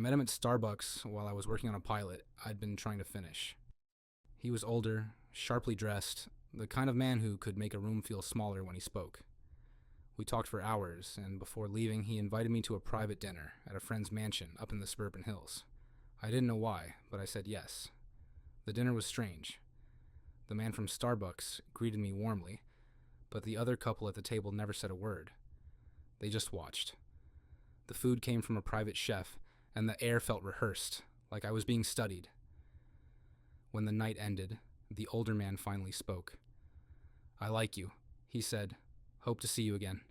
met him at Starbucks while I was working on a pilot I'd been trying to finish. He was older, sharply dressed, the kind of man who could make a room feel smaller when he spoke. We talked for hours, and before leaving, he invited me to a private dinner at a friend's mansion up in the suburban hills. I didn't know why, but I said yes. The dinner was strange. The man from Starbucks greeted me warmly, but the other couple at the table never said a word. They just watched. The food came from a private chef, and the air felt rehearsed, like I was being studied. When the night ended, the older man finally spoke. "I like you," he said. "Hope to see you again."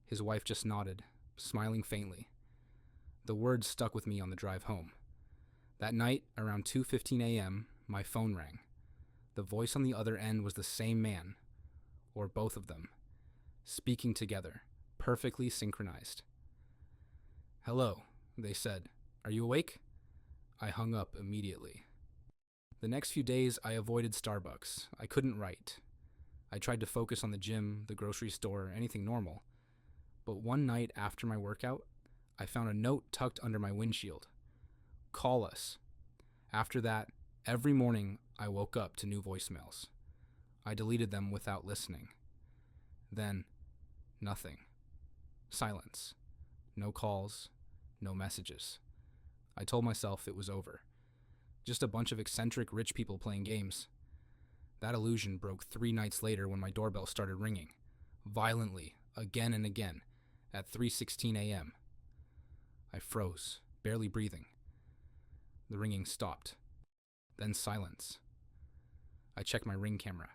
His wife just nodded, smiling faintly. The words stuck with me on the drive home. That night, around 2:15 a.m., my phone rang. The voice on the other end was the same man, or both of them, speaking together, perfectly synchronized. "Hello," they said. "Are you awake?" I hung up immediately. The next few days, I avoided Starbucks. I couldn't write. I tried to focus on the gym, the grocery store, anything normal. But one night after my workout, I found a note tucked under my windshield. "Call us." After that, every morning I woke up to new voicemails. I deleted them without listening. Then, nothing. Silence. No calls, no messages. I told myself it was over. Just a bunch of eccentric rich people playing games. That illusion broke 3 nights later when my doorbell started ringing, violently, again and again, at 3:16 a.m. I froze, barely breathing. The ringing stopped. Then silence. I checked my Ring camera.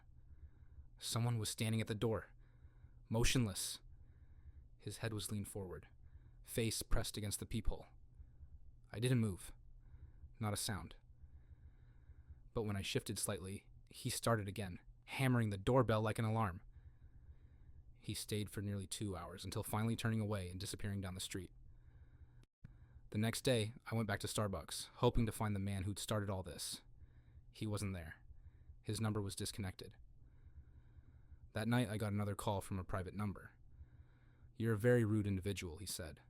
Someone was standing at the door, motionless. His head was leaned forward, face pressed against the peephole. I didn't move. Not a sound. But when I shifted slightly, he started again, hammering the doorbell like an alarm. He stayed for nearly 2 hours until finally turning away and disappearing down the street. The next day, I went back to Starbucks, hoping to find the man who'd started all this. He wasn't there. His number was disconnected. That night, I got another call from a private number. "You're a very rude individual," he said.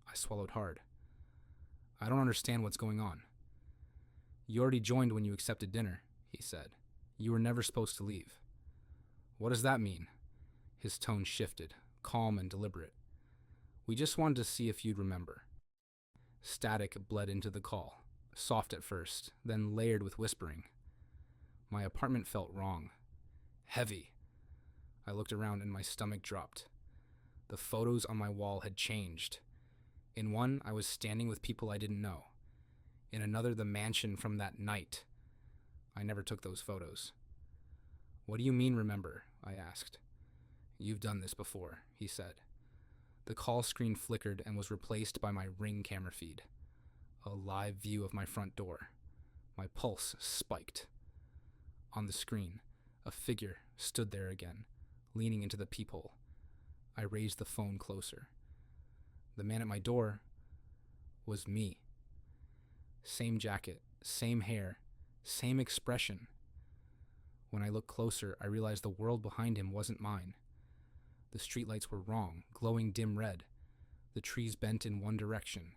I swallowed hard. "I don't understand what's going on." "You already joined when you accepted dinner," he said. "You were never supposed to leave." "What does that mean?" His tone shifted, calm and deliberate. "We just wanted to see if you'd remember." Static bled into the call, soft at first, then layered with whispering. My apartment felt wrong. Heavy. I looked around and my stomach dropped. The photos on my wall had changed. In one, I was standing with people I didn't know. In another, the mansion from that night. I never took those photos. "What do you mean, remember?" I asked. "You've done this before," he said. The call screen flickered and was replaced by my Ring camera feed. A live view of my front door. My pulse spiked. On the screen, a figure stood there again, leaning into the peephole. I raised the phone closer. The man at my door was me. Same jacket, same hair, same expression. When I looked closer, I realized the world behind him wasn't mine. The streetlights were wrong, glowing dim red. The trees bent in one direction,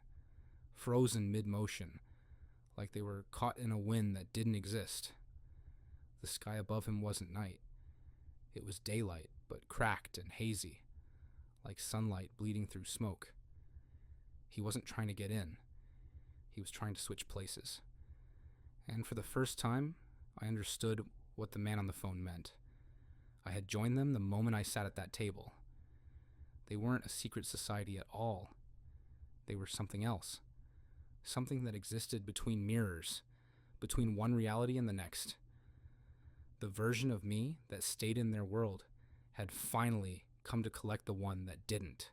frozen mid-motion, like they were caught in a wind that didn't exist. The sky above him wasn't night. It was daylight, but cracked and hazy, like sunlight bleeding through smoke. He wasn't trying to get in. He was trying to switch places. And for the first time, I understood what the man on the phone meant. I had joined them the moment I sat at that table. They weren't a secret society at all. They were something else. Something that existed between mirrors, between one reality and the next. The version of me that stayed in their world had finally come to collect the one that didn't.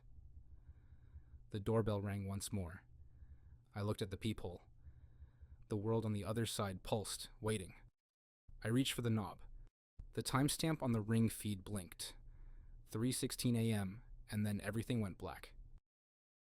The doorbell rang once more. I looked at the peephole. The world on the other side pulsed, waiting. I reached for the knob. The timestamp on the Ring feed blinked. 3:16 a.m., and then everything went black.